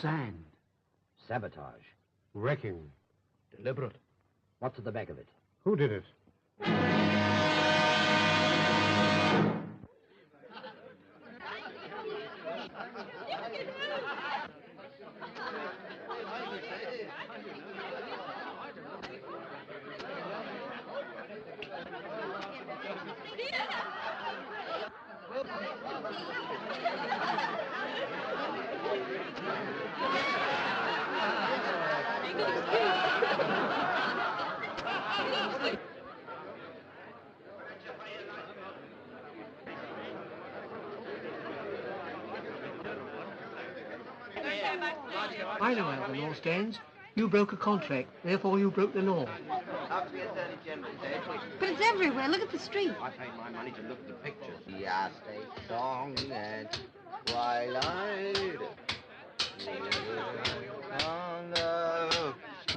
Sand. Sabotage. Wrecking. Deliberate. What's at the back of it? Who did it? I know how the law stands. You broke a contract, therefore you broke the law. But it's everywhere. Look at the street. I paid my money to look at the pictures. Yes, a song at twilight.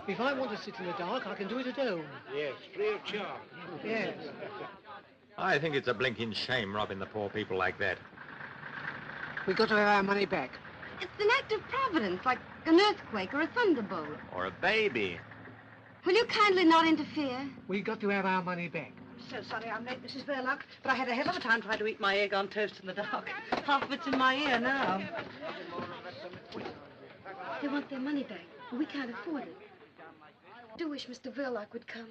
If I want to sit in the dark, I can do it at home. Yes, free of charge. Yes. I think it's a blinking shame robbing the poor people like that. We got to have our money back. It's an act of providence, like an earthquake or a thunderbolt. Or a baby. Will you kindly not interfere? We got to have our money back. So sorry I'm late, Mrs. Verloc, but I had a hell of a time trying to eat my egg on toast in the dark. Half of it's in my ear now. They want their money back, but we can't afford it. I do wish Mr. Verloc would come.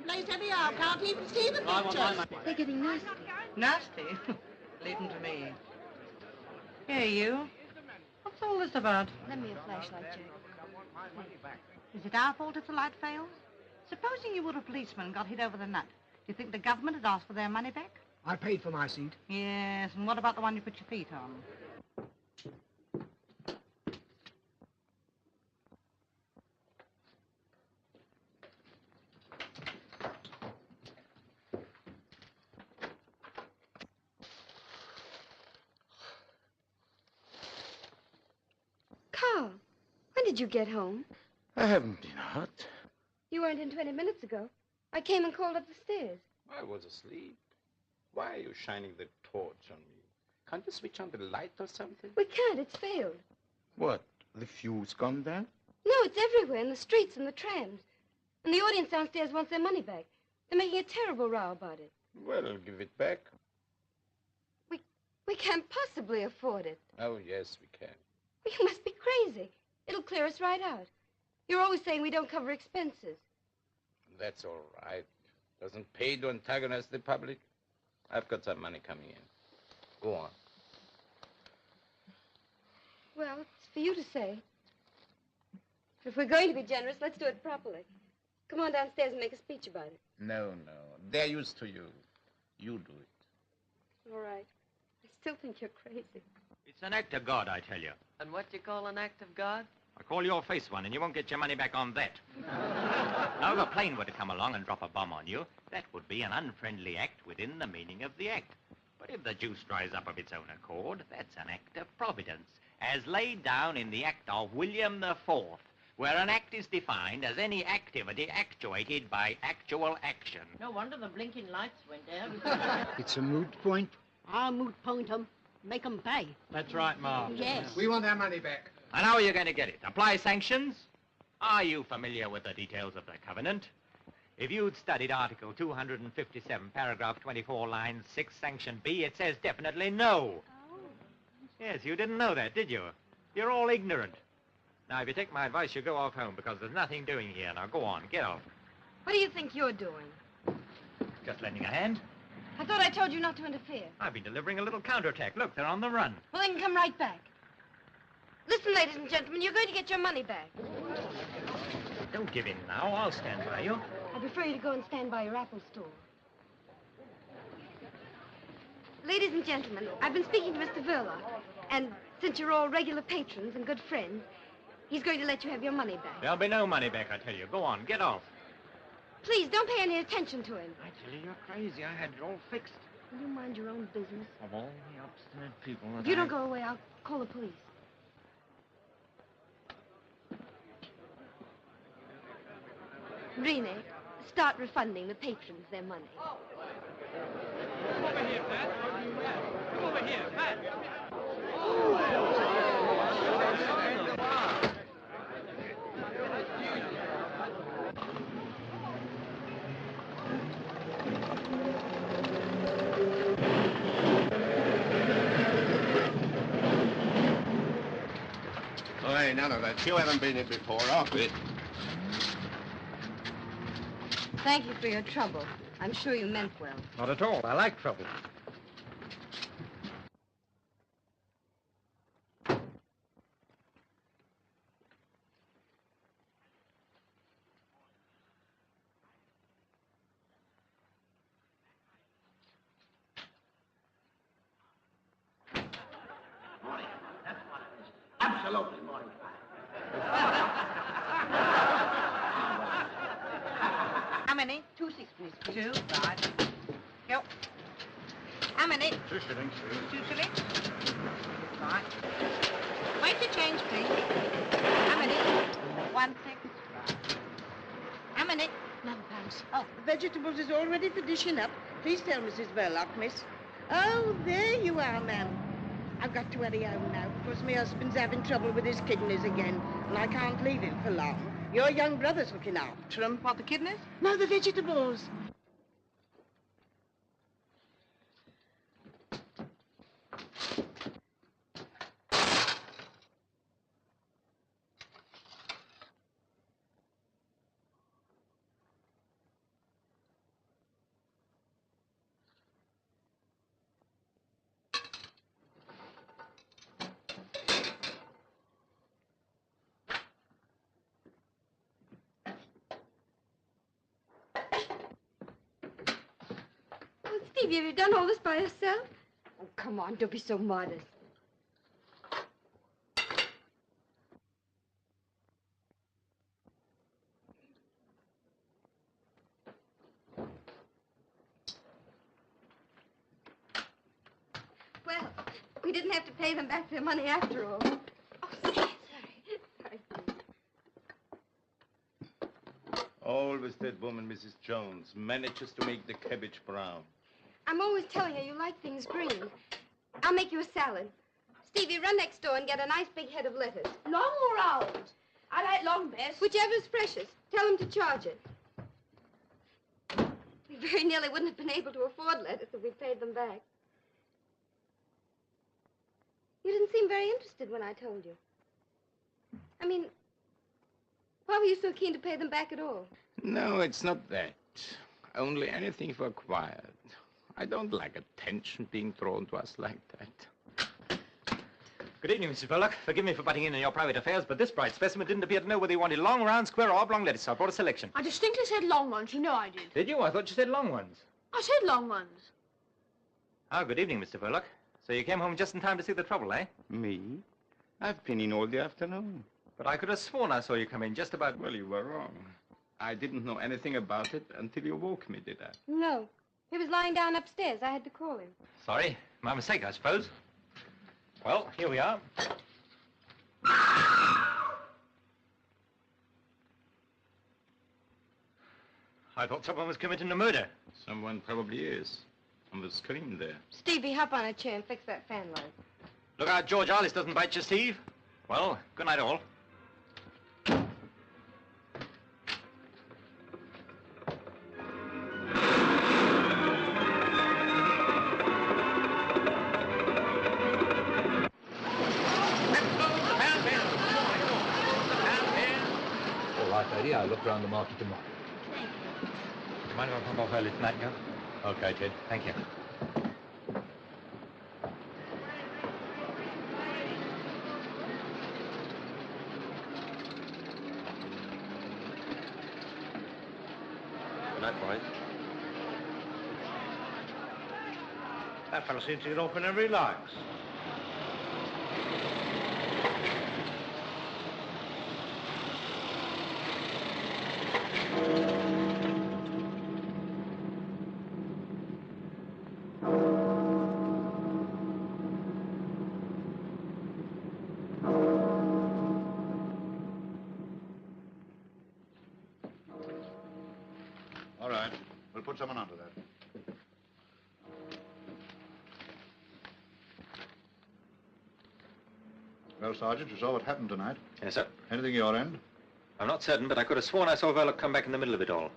Place anyhow, can't even see the pictures. They're getting nasty. Nasty? Leave them to me. Here, you. What's all this about? Lend me a flashlight, Jack. Is it our fault if the light fails? Supposing you were a policeman and got hit over the nut. Do you think the government had asked for their money back? I paid for my seat. Yes, and what about the one you put your feet on? Carl, when did you get home? I haven't been out. You weren't in 20 minutes ago. I came and called up the stairs. I was asleep. Why are you shining the torch on me? Can't you switch on the light or something? We can't. It's failed. What? The fuse gone down? No, it's everywhere, in the streets and the trams. And the audience downstairs wants their money back. They're making a terrible row about it. Well, give it back. We can't possibly afford it. Oh, yes, we can. You must be crazy. It'll clear us right out. You're always saying we don't cover expenses. That's all right. Doesn't pay to antagonize the public. I've got some money coming in. Go on. Well, it's for you to say. If we're going to be generous, let's do it properly. Come on downstairs and make a speech about it. No. They're used to you. You do it. All right. I still think you're crazy. It's an act of God, I tell you. And what do you call an act of God? I call your face one, and you won't get your money back on that. Now, if a plane were to come along and drop a bomb on you, that would be an unfriendly act within the meaning of the act. But if the juice dries up of its own accord, that's an act of providence, as laid down in the Act of William IV, where an act is defined as any activity actuated by actual action. No wonder the blinking lights went out. It's a moot point. I'll moot point 'em. Make 'em pay. That's right, Ma. Yes. We want our money back. And how are you going to get it? Apply sanctions? Are you familiar with the details of the covenant? If you'd studied Article 257, paragraph 24, line 6, sanction B, it says definitely no. Oh. Yes, you didn't know that, did you? You're all ignorant. Now, if you take my advice, you go off home, because there's nothing doing here. Now, go on, get off. What do you think you're doing? Just lending a hand. I thought I told you not to interfere. I've been delivering a little counterattack. Look, they're on the run. Well, then come right back. Listen, ladies and gentlemen, you're going to get your money back. Don't give in now. I'll stand by you. I prefer you to go and stand by your Apple store. Ladies and gentlemen, I've been speaking to Mr. Verloc, and since you're all regular patrons and good friends, he's going to let you have your money back. There'll be no money back, I tell you. Go on, get off. Please, don't pay any attention to him. I tell you, you're crazy. I had it all fixed. Will you mind your own business? Of all the obstinate people that If you don't go away, I'll call the police. Rene, start refunding the patrons their money. Come over here, Pat. Come over here, Pat. Oh, hey, none of that. You haven't been here before, have you? Thank you for your trouble. I'm sure you meant well. Not at all. I like trouble. Absolutely morning. How many? 2 sixpennies, please. 2, right. Go. How many? 2 shillings, 2 shillings. Right. Wait your change, please. How many? 1 6. Right. How many? £11. Oh, the vegetables is all ready for dishing up. Please tell Mrs. Verloc, miss. Oh, there you are, ma'am. I've got to hurry home now, because my husband's having trouble with his kidneys again, and I can't leave him for long. Your young brother's looking after him. What, the kidneys? No, the vegetables. Oh, Stevie, have you done all this by yourself? Oh, come on, don't be so modest. Well, we didn't have to pay them back their money after all. Oh, sorry. Sorry. Always that woman, Mrs. Jones, manages to make the cabbage brown. I'm always telling her you like things green. I'll make you a salad. Stevie, run next door and get a nice big head of lettuce. Long or round? I like long best. Whichever's freshest. Tell him to charge it. We very nearly wouldn't have been able to afford lettuce if we paid them back. You didn't seem very interested when I told you. I mean, why were you so keen to pay them back at all? No, it's not that. Only anything for quiet. I don't like attention being thrown to us like that. Good evening, Mrs. Verloc. Forgive me for butting in your private affairs, but this bright specimen didn't appear to know whether he wanted long, round, square, or oblong lettuce, so I brought a selection. I distinctly said long ones. You know I did. Did you? I thought you said long ones. I said long ones. Oh, good evening, Mr. Verloc. So you came home just in time to see the trouble, eh? Me? I've been in all the afternoon. But I could have sworn I saw you come in just about... Well, you were wrong. I didn't know anything about it until you woke me, did I? No. He was lying down upstairs. I had to call him. Sorry. My mistake, I suppose. Well, here we are. I thought someone was committing a murder. Someone probably is. On the screen there. Stevie, hop on a chair and fix that fan light. Look out, George Arliss doesn't bite you, Steve. Well, good night, all. All right, lady, I'll look round the market tomorrow. Mind if I pop off early tonight, Joe? Okay, Ted. Thank you. Good night, boys. That fellow seems to get off whenever he likes. All right. We'll put someone onto that. Well, Sergeant, you saw what happened tonight. Yes, sir. Anything your end? I'm not certain, but I could have sworn I saw Verloc come back in the middle of it all.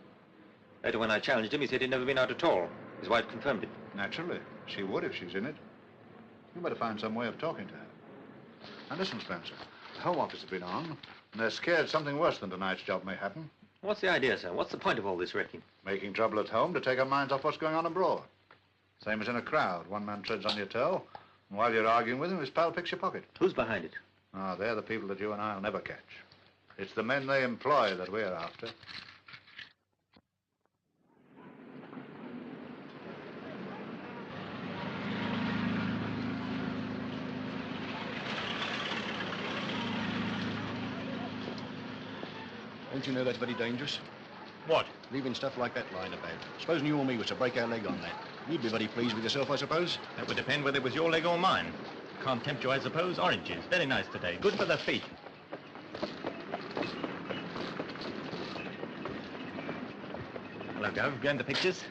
Later, when I challenged him, he said he'd never been out at all. His wife confirmed it. Naturally. She would if she's in it. You better find some way of talking to her. Now, listen, Spencer. The Home Office has been on, and they're scared something worse than tonight's job may happen. What's the idea, sir? What's the point of all this wrecking? Making trouble at home to take our minds off what's going on abroad. Same as in a crowd. One man treads on your toe, and while you're arguing with him, his pal picks your pocket. Who's behind it? Ah, they're the people that you and I'll never catch. It's the men they employ that we're after. Don't you know that's very dangerous? What? Leaving stuff like that lying about. Supposing you or me was to break our leg on that. You'd be very pleased with yourself, I suppose. That would depend whether it was your leg or mine. Can't tempt you, I suppose. Oranges. Very nice today. Good for the feet. Hello, Gov. Going to pictures?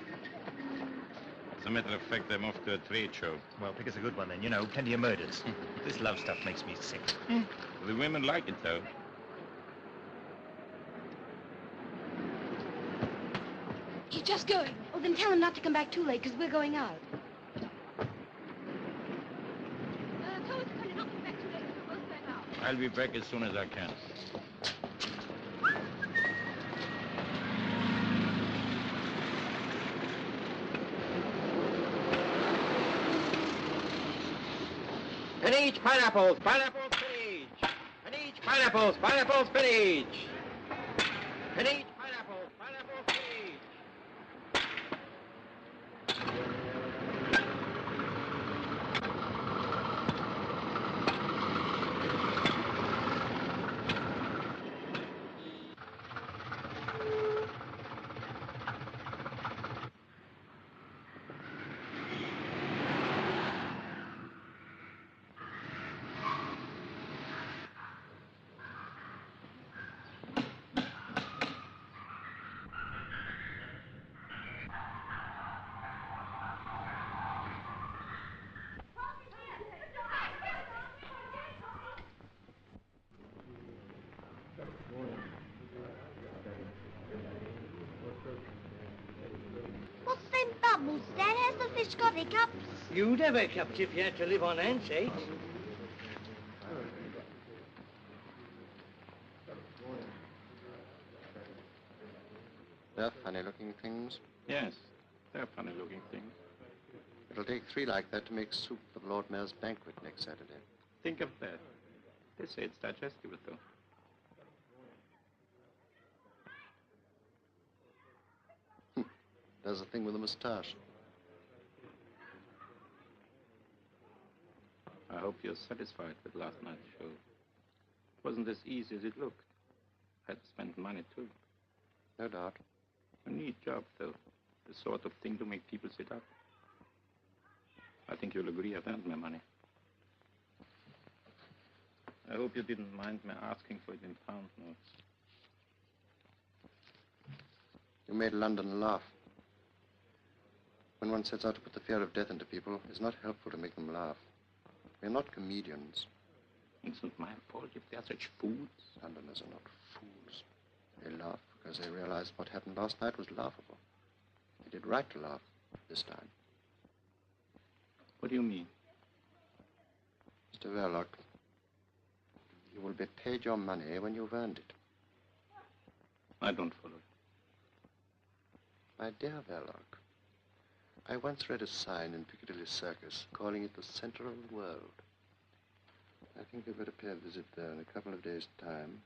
As a matter of fact, I'm off to a trade show. Well, pick us a good one then. You know, plenty of murders. This love stuff makes me sick. The women like it, though. He's just going. Oh, then tell him not to come back too late, because we're going out. Tell him to not come back too late, because we're both going out. I'll be back as soon as I can. And each pineapples, pineapple spinach. And each pineapples, pineapple spinach. And each pineapples, pineapple spinach. What's them bubbles, Dad? Has the fish got hiccups? You'd have hiccups if you had to live on handshakes. Yeah, honey, look funny-looking things. Yes, they're funny-looking things. It'll take 3 like that to make soup for the Lord Mayor's banquet next Saturday. Think of that. They say it's digestible, though. There's a thing with a mustache. I hope you're satisfied with last night's show. It wasn't as easy as it looked. I had to spend money, too. No doubt. A neat job, though. The sort of thing to make people sit up. I think you'll agree I've earned my money. I hope you didn't mind me asking for it in pound notes. You made London laugh. When one sets out to put the fear of death into people, it's not helpful to make them laugh. We're not comedians. It's not my fault if they're such fools. Londoners are not fools. They laugh because they realize what happened last night was laughable. They did right to laugh this time. What do you mean? Mr. Verloc, you will be paid your money when you've earned it. I don't follow it. My dear Verloc, I once read a sign in Piccadilly Circus calling it the center of the world. I think you'd better pay a visit there in a couple of days' time.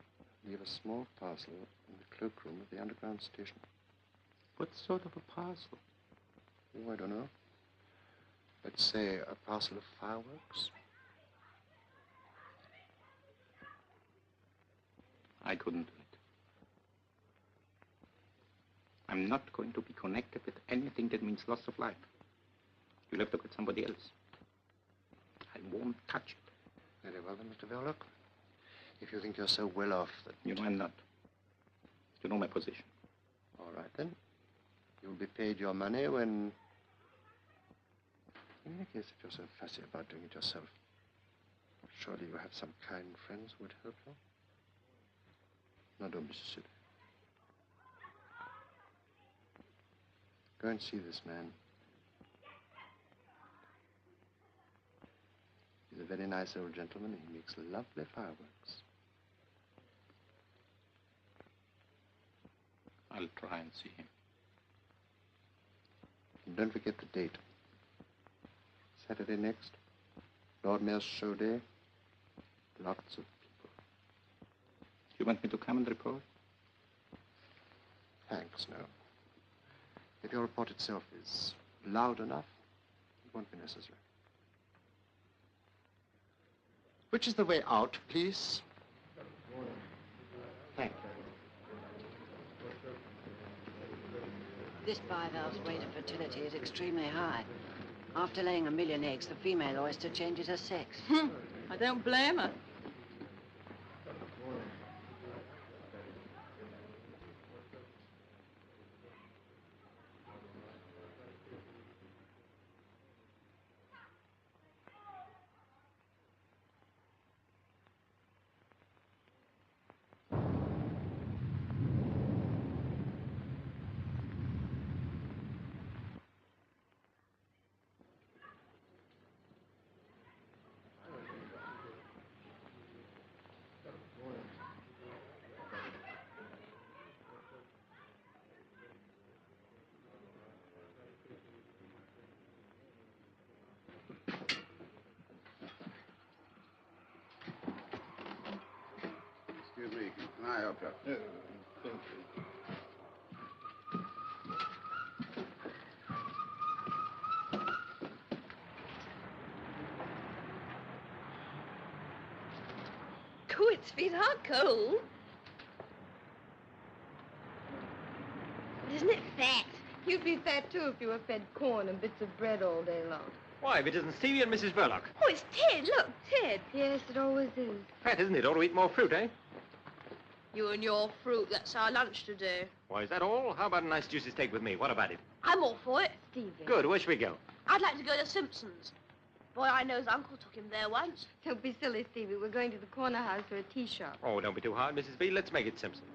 Leave a small parcel in the cloakroom of the underground station. What sort of a parcel? Oh, I don't know. Let's say a parcel of fireworks. I couldn't do it. I'm not going to be connected with anything that means loss of life. You'll have to get somebody else. I won't touch it. Very well, then, Mr. Verloc. If you think you're so well off that... You know I'm not. You know my position. All right, then. You'll be paid your money when... In any case, if you're so fussy about doing it yourself, surely you have some kind friends who would help you. Now, don't be so silly. Go and see this man. He's a very nice old gentleman, and he makes lovely fireworks. I'll try and see him. And don't forget the date. Saturday next. Lord Mayor's show day. Lots of people. You want me to come and report? Thanks, no. If your report itself is loud enough, it won't be necessary. Which is the way out, please? Thank you. This bivalve's rate of fertility is extremely high. After laying 1 million eggs, the female oyster changes her sex. I don't blame her. Excuse me. Can I help you? Thank you. Good, sweetheart, cold. Isn't it fat? You'd be fat, too, if you were fed corn and bits of bread all day long. Why, if it isn't Stevie and Mrs. Verloc. Oh, it's Ted. Look, Ted. Yes, it always is. Fat, isn't it? Ought to eat more fruit, eh? You and your fruit, that's our lunch today. Why, is that all? How about a nice juicy steak with me? What about it? I'm all for it. Stevie. Good. Where should we go? I'd like to go to Simpson's. Boy, I know his uncle took him there once. Don't be silly, Stevie. We're going to the corner house or a tea shop. Oh, don't be too hard, Mrs. B. Let's make it Simpson's.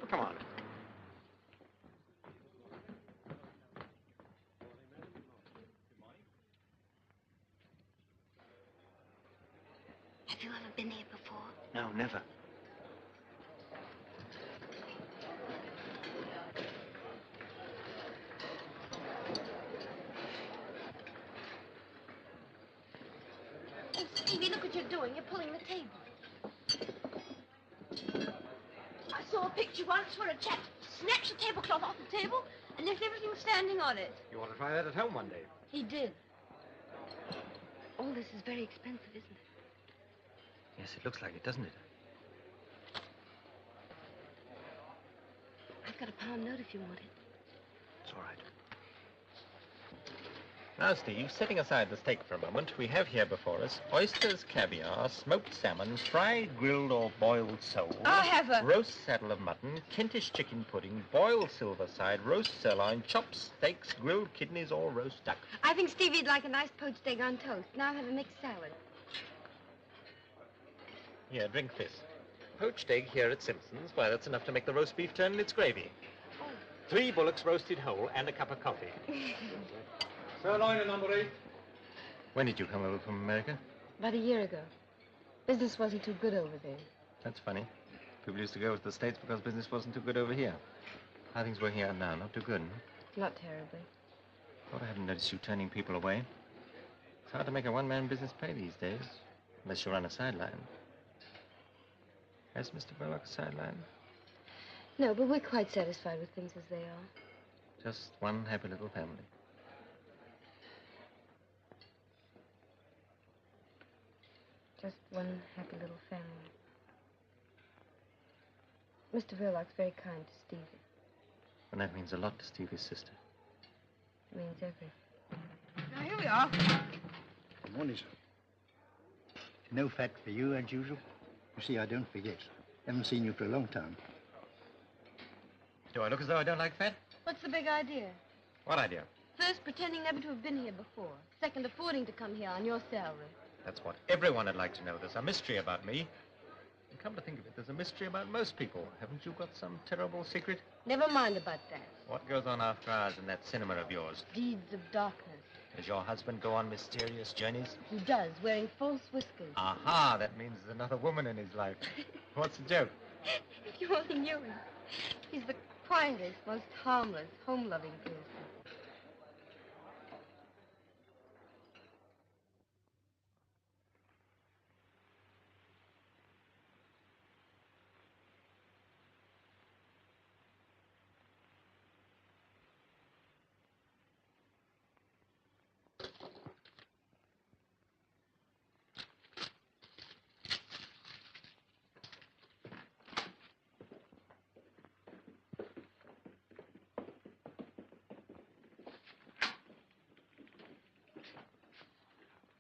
Come on. Have you ever been here before? No, never. Stevie, look what you're doing. You're pulling the table. I saw a picture once where a chap snatched the tablecloth off the table and left everything standing on it. You want to try that at home one day? He did. All this is very expensive, isn't it? Yes, it looks like it, doesn't it? I've got a pound note if you want it. It's all right. Now, Steve, setting aside the steak for a moment, we have here before us oysters, caviar, smoked salmon, fried, grilled, or boiled sole. I'll have a... Roast saddle of mutton, Kentish chicken pudding, boiled silver side, roast sirloin, chopped steaks, grilled kidneys, or roast duck. I think Stevie'd like a nice poached egg on toast. Now I'll have a mixed salad. Here, drink this. Poached egg here at Simpson's. Why, that's enough to make the roast beef turn in its gravy. 3 bullocks roasted whole and a cup of coffee. Sirloin and number 8. When did you come over from America? About a year ago. Business wasn't too good over there. That's funny. People used to go to the States because business wasn't too good over here. How are things working out now? Not too good, huh? Not terribly. Thought I hadn't noticed you turning people away. It's hard to make a one-man business pay these days, unless you run a sideline. Has Mr. Verloc a sideline? No, but we're quite satisfied with things as they are. Just one happy little family. Just one happy little family. Mr. Verloc's very kind to Stevie. And that means a lot to Stevie's sister. It means everything. Now, here we are. Good morning, sir. No fat for you, as usual. You see, I don't forget. Haven't seen you for a long time. Do I look as though I don't like fat? What's the big idea? What idea? First, pretending never to have been here before. Second, affording to come here on your salary. That's what everyone would like to know. There's a mystery about me. And come to think of it, there's a mystery about most people. Haven't you got some terrible secret? Never mind about that. What goes on after hours in that cinema of yours? Deeds of darkness. Does your husband go on mysterious journeys? He does, wearing false whiskers. Aha, that means there's another woman in his life. What's the joke? If you only knew him. He's the quietest, most harmless, home-loving person.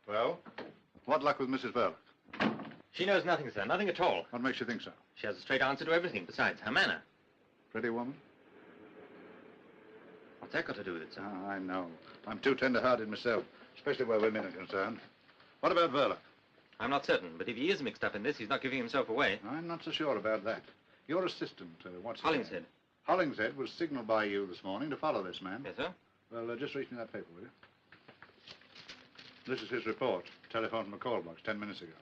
Well, what luck with Mrs. Verloc? She knows nothing, sir. Nothing at all. What makes you think so? She has a straight answer to everything. Besides, her manner. Pretty woman? What's that got to do with it, sir? Ah, I know. I'm too tender-hearted myself, especially where women are concerned. What about Verloc? I'm not certain, but if he is mixed up in this, he's not giving himself away. I'm not so sure about that. Your assistant, what's his Hollingshead. name? Hollingshead was signaled by you this morning to follow this man. Yes, sir? Well, just reach me that paper, will you? This is his report. Telephone from a call box 10 minutes ago.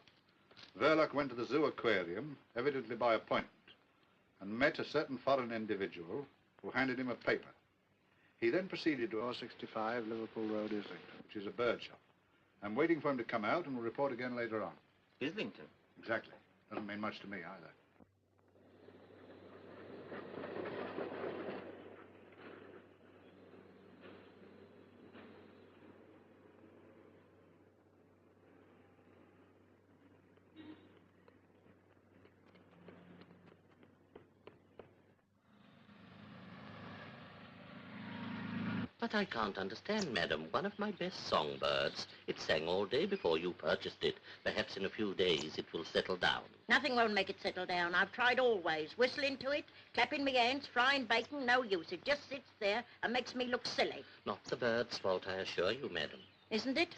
Verloc went to the zoo aquarium, evidently by appointment, and met a certain foreign individual who handed him a paper. He then proceeded to 465 Liverpool Road, Islington, which is a bird shop. I'm waiting for him to come out and will report again later on. Islington? Exactly. Doesn't mean much to me either. But I can't understand, madam. One of my best songbirds. It sang all day before you purchased it. Perhaps in a few days it will settle down. Nothing won't make it settle down. I've tried always. Whistling to it, clapping my hands, frying bacon, no use. It just sits there and makes me look silly. Not the bird's fault, I assure you, madam. Isn't it?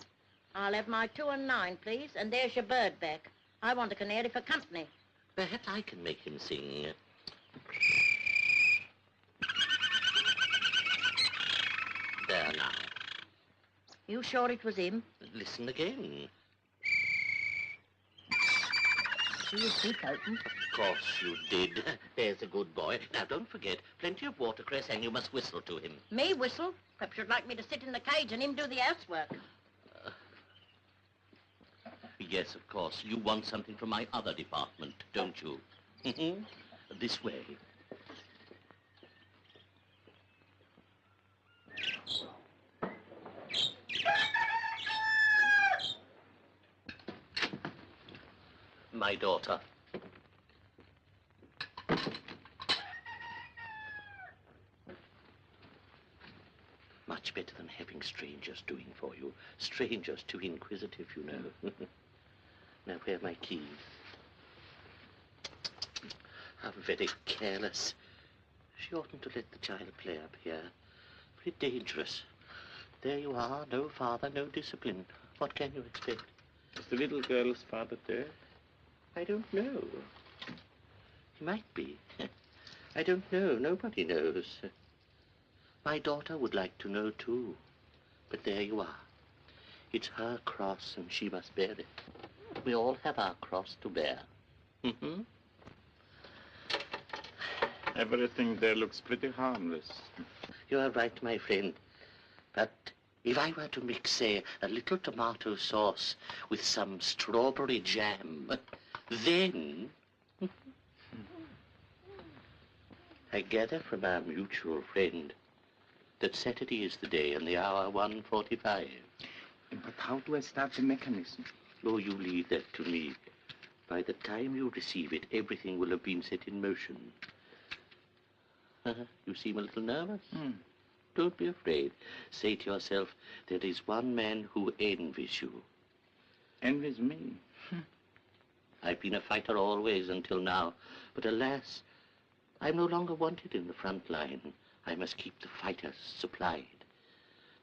I'll have my 2 and 9, please, and there's your bird back. I want a canary for company. Perhaps I can make him sing. There now. You sure it was him? Listen again. See his beak open? Of course you did. There's a good boy. Now, don't forget, plenty of watercress, and you must whistle to him. Me whistle? Perhaps you'd like me to sit in the cage and him do the housework. Yes, of course. You want something from my other department, don't you? This way. My daughter. Much better than having strangers doing for you. Strangers too inquisitive, you know. Now, where are my keys? How very careless. She oughtn't to let the child play up here. Very dangerous. There you are, no father, no discipline. What can you expect? Is the little girl's father dead? I don't know. He might be. I don't know. Nobody knows. My daughter would like to know, too. But there you are. It's her cross, and she must bear it. We all have our cross to bear. Everything there looks pretty harmless. You are right, my friend. But if I were to mix, say, a little tomato sauce with some strawberry jam, then... I gather from our mutual friend that Saturday is the day and the hour 1:45. But how do I start the mechanism? Oh, you leave that to me. By the time you receive it, everything will have been set in motion. You seem a little nervous. Don't be afraid. Say to yourself, there is one man who envies you. Envies me? I've been a fighter always until now, but alas, I'm no longer wanted in the front line. I must keep the fighters supplied.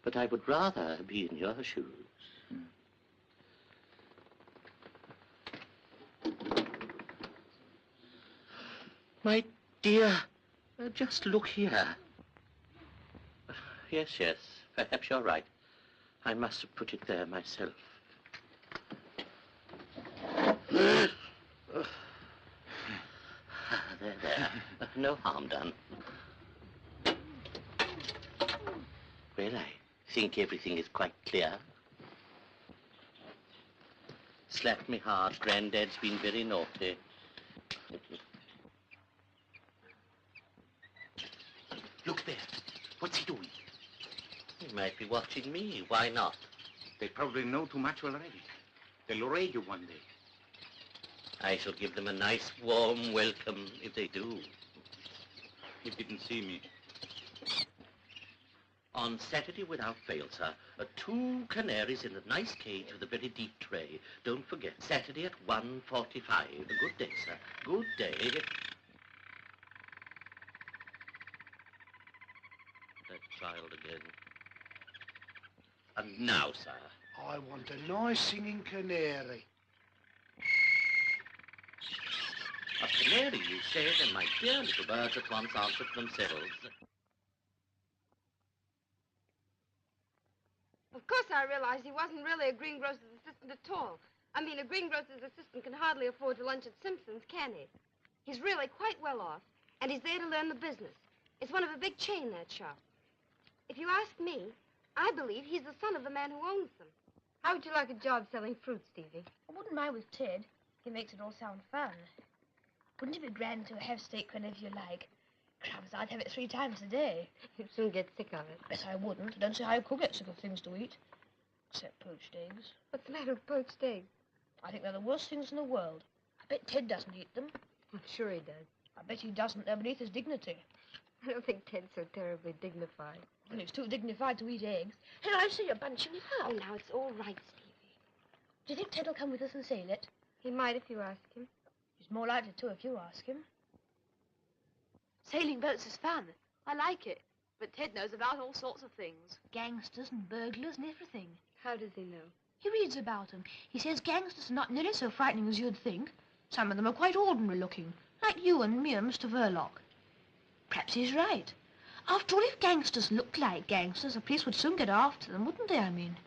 But I would rather be in your shoes. My dear, just look here. Yes, perhaps you're right. I must have put it there myself. There. No harm done. Well, I think everything is quite clear. Slapped me hard. Granddad's been very naughty. Look there. What's he doing? He might be watching me. Why not? They probably know too much already. They'll raid you one day. I shall give them a nice, warm welcome if they do. He didn't see me. On Saturday, without fail, sir, 2 canaries in a nice cage with a very deep tray. Don't forget, Saturday at 1:45. Good day, sir. Good day. That child again. And now, sir. I want a nice singing canary. A canary, you say, then my dear little birds at once answer for themselves. Of course I realized he wasn't really a greengrocer's assistant at all. I mean, a greengrocer's assistant can hardly afford to lunch at Simpson's, can he? He's really quite well off, and he's there to learn the business. It's one of a big chain, that shop. If you ask me, I believe he's the son of the man who owns them. How would you like a job selling fruit, Stevie? I wouldn't mind with Ted. He makes it all sound fun. Wouldn't it be grand to have steak whenever you like? Crumbs, I'd have it 3 times a day. You'd soon get sick of it. Bet I wouldn't. I don't see how you could get sick of things to eat. Except poached eggs. What's the matter with poached eggs? I think they're the worst things in the world. I bet Ted doesn't eat them. I'm sure he does. I bet he doesn't. They're beneath his dignity. I don't think Ted's so terribly dignified. Well, he's too dignified to eat eggs. Hey, I see you're bunching him up. Oh, now, it's all right, Stevie. Do you think Ted will come with us and sail it? He might if you ask him. He's more likely to if you ask him. Sailing boats is fun. I like it. But Ted knows about all sorts of things. Gangsters and burglars and everything. How does he know? He reads about them. He says gangsters are not nearly so frightening as you'd think. Some of them are quite ordinary looking, like you and me and Mr. Verloc. Perhaps he's right. After all, if gangsters looked like gangsters, the police would soon get after them, wouldn't they, I mean?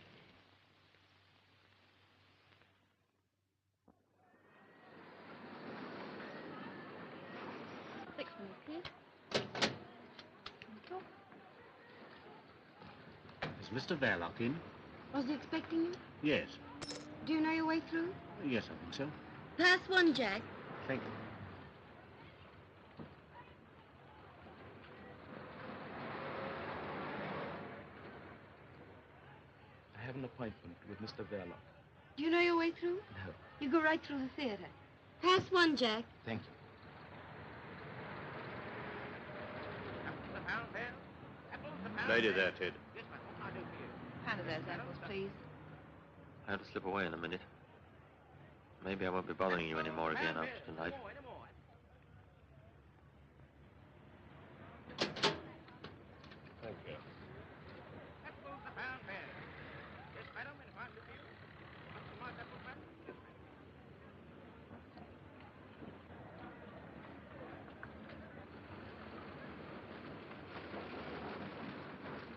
Next one, please. Is Mr. Verloc in? Was he expecting you? Yes. Do you know your way through? Yes, I think so. Pass one, Jack. Thank you. I have an appointment with Mr. Verloc. Do you know your way through? No. You go right through the theater. Pass one, Jack. Thank you. Lady there, Ted. Hand of those apples, please. I have to slip away in a minute. Maybe I won't be bothering you anymore again after tonight. Thank you.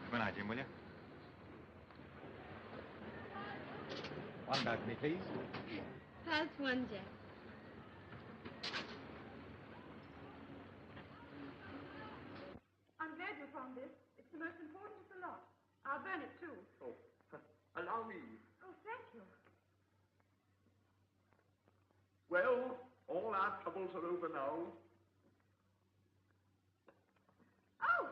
Good night, Jim, will you? One balcony, please. Pass one, Jack. I'm glad you found this. It's the most important of the lot. I'll burn it, too. Oh, allow me. Oh, thank you. Well, all our troubles are over now. Oh!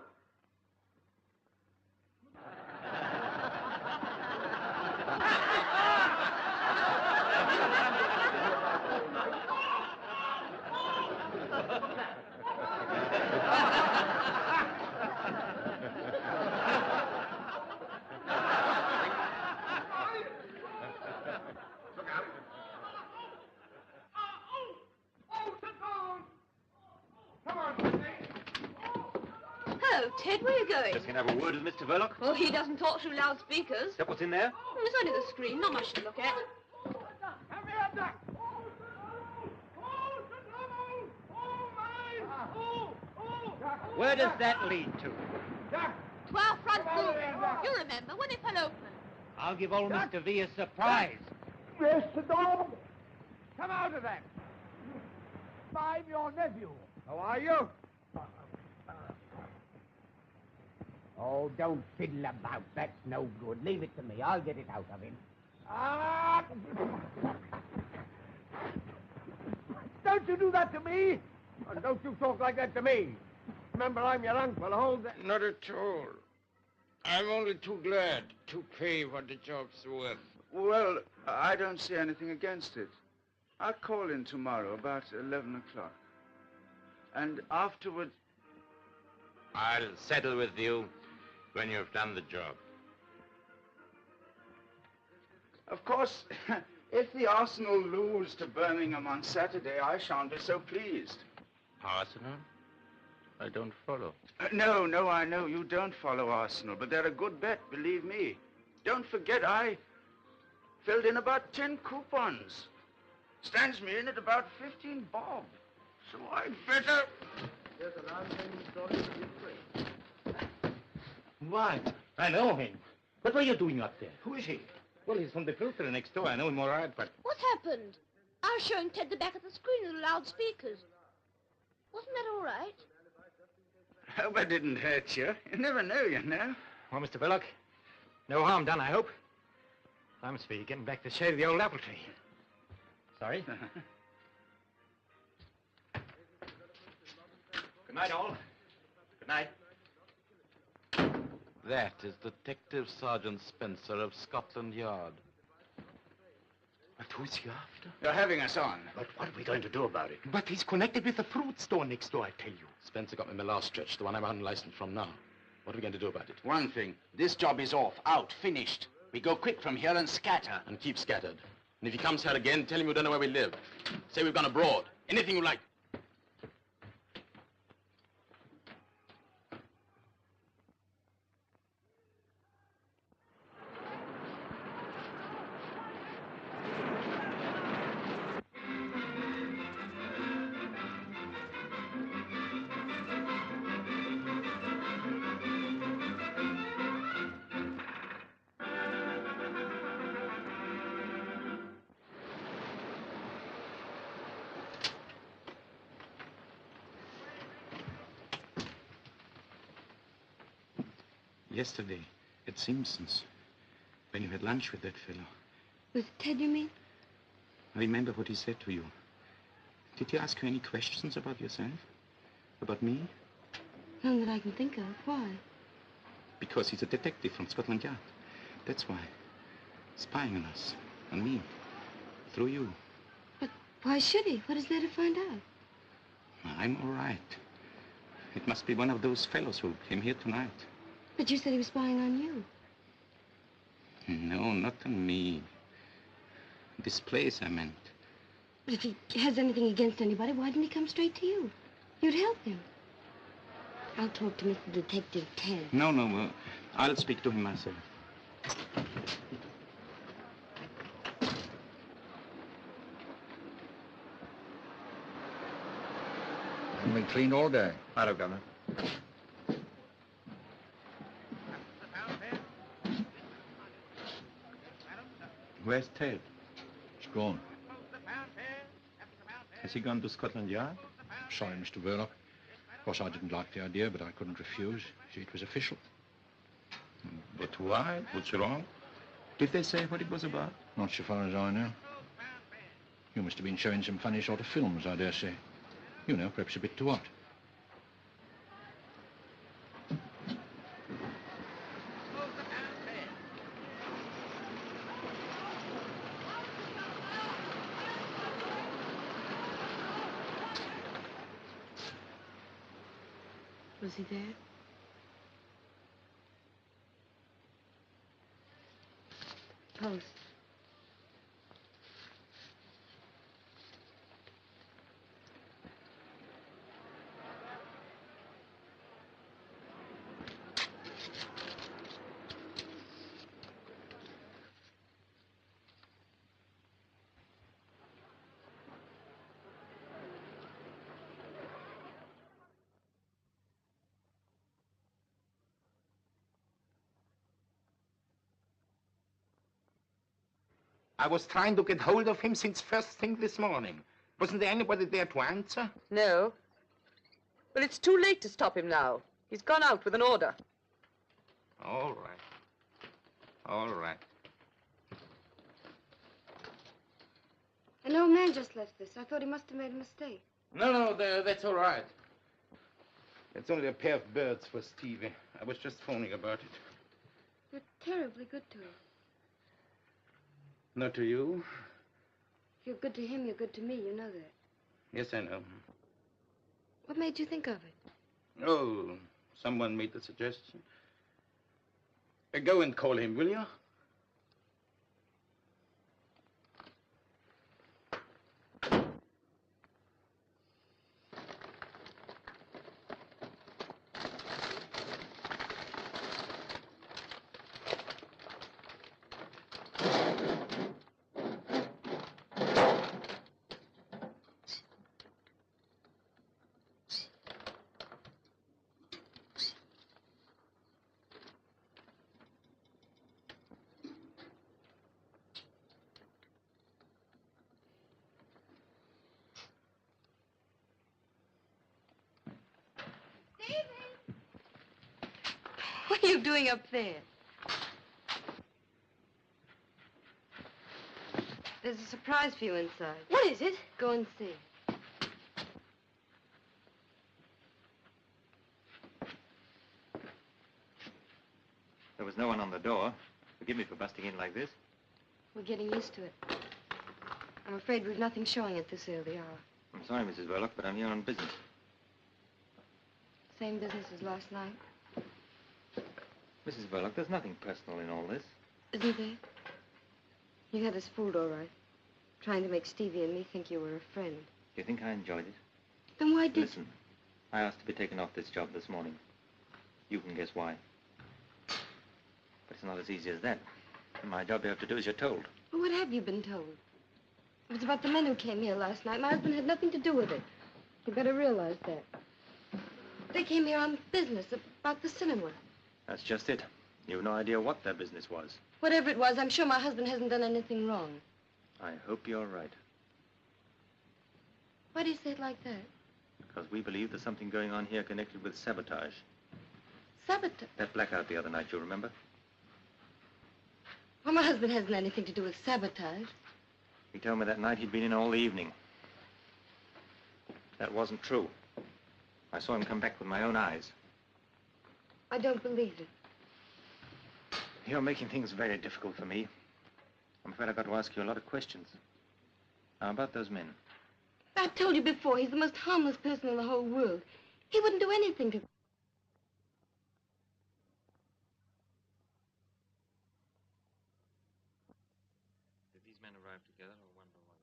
Oh, Ted, where are you going? Just going to have a word with Mr. Verloc. Oh, he doesn't talk through loudspeakers. Is that what's in there? Oh, it's only the screen, not much to look at. Where does that lead to? 12 front rooms. You remember when it fell open. I'll give old Mr. V a surprise. Mr. Dog! Come out of that! I'm your nephew. How are you? Oh, don't fiddle about. That's no good. Leave it to me. I'll get it out of him. Ah! Don't you do that to me! And don't you talk like that to me. Remember, I'm your uncle. Hold that. Not at all. I'm only too glad to pay what the job's worth. Well, I don't see anything against it. I'll call in tomorrow about 11 o'clock. And afterward... I'll settle with you when you've done the job. Of course, if the Arsenal lose to Birmingham on Saturday, I shan't be so pleased. Arsenal? I don't follow. No, I know you don't follow Arsenal, but they're a good bet, believe me. Don't forget, I filled in about 10 coupons. Stands me in at about 15 bob. So I'd better... There's a long-standing story of Ukraine. What? I know him. What were you doing up there? Who is he? Well, he's from the filter next door. I know him all right, but... What happened? I was showing Ted the back of the screen with the loudspeakers. Wasn't that all right? Hope I didn't hurt you. You never know, you know. Well, Mr. Verloc, no harm done, I hope. I must be getting back to the shade of the old apple tree. Sorry. Good night, all. Good night. That is Detective Sergeant Spencer of Scotland Yard. But who's he after? You're having us on. But what are we going to do about it? But he's connected with the fruit store next door, I tell you. Spencer got me my last stretch, the one I'm unlicensed from now. What are we going to do about it? One thing. This job is off, out, finished. We go quick from here and scatter. And keep scattered. And if he comes here again, tell him we don't know where we live. Say we've gone abroad. Anything you like. Yesterday, at Simpson's, when you had lunch with that fellow. With Ted, you mean? Remember what he said to you. Did he ask you any questions about yourself? About me? None that I can think of. Why? Because he's a detective from Scotland Yard. That's why. Spying on us. On me. Through you. But why should he? What is there to find out? I'm all right. It must be one of those fellows who came here tonight. But you said he was spying on you. No, not on me. This place, I meant. But if he has anything against anybody, why didn't he come straight to you? You'd help him. I'll talk to Mr. Detective Ted. No, I'll speak to him myself. I've been cleaned all day. Hello, Governor. Where's Ted? It's gone. Has he gone to Scotland Yard? Sorry, Mr. Verloc. Of course, I didn't like the idea, but I couldn't refuse. See, it was official. But why? What's wrong? Did they say what it was about? Not so far as I know. You must have been showing some funny sort of films, I dare say. You know, perhaps a bit too hot. Was he there? Post. I was trying to get hold of him since first thing this morning. Wasn't there anybody there to answer? No. Well, it's too late to stop him now. He's gone out with an order. All right. All right. An old man just left this. I thought he must have made a mistake. No, that's all right. It's only a pair of birds for Stevie. I was just phoning about it. You're terribly good to him. Not to you? If you're good to him, you're good to me. You know that. Yes, I know. What made you think of it? Oh, someone made the suggestion. Go and call him, will you? What are you doing up there? There's a surprise for you inside. What is it? Go and see. There was no one on the door. Forgive me for busting in like this. We're getting used to it. I'm afraid we've nothing showing at this early hour. I'm sorry, Mrs. Verloc, but I'm here on business. Same business as last night. Mrs. Verloc, there's nothing personal in all this. Isn't there? You had us fooled, all right. Trying to make Stevie and me think you were a friend. Do you think I enjoyed it? Then why did... Listen, I asked to be taken off this job this morning. You can guess why. But it's not as easy as that. In my job, you have to do as you're told. Well, what have you been told? It was about the men who came here last night. My husband had nothing to do with it. You better realize that. They came here on business about the cinema. That's just it. You've no idea what their business was. Whatever it was, I'm sure my husband hasn't done anything wrong. I hope you're right. Why do you say it like that? Because we believe there's something going on here connected with sabotage. Sabotage? That blackout the other night, you remember? Well, my husband hasn't anything to do with sabotage. He told me that night he'd been in all the evening. That wasn't true. I saw him come back with my own eyes. I don't believe it. You're making things very difficult for me. I'm afraid I've got to ask you a lot of questions. Now, about those men. I've told you before, he's the most harmless person in the whole world. He wouldn't do anything to... Did these men arrive together or one by one?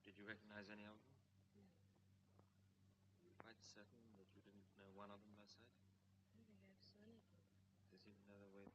Did you recognize any of them? No. Are you quite certain that you didn't know one of them by sight? I don't think I ever saw any of them. Does he know their way?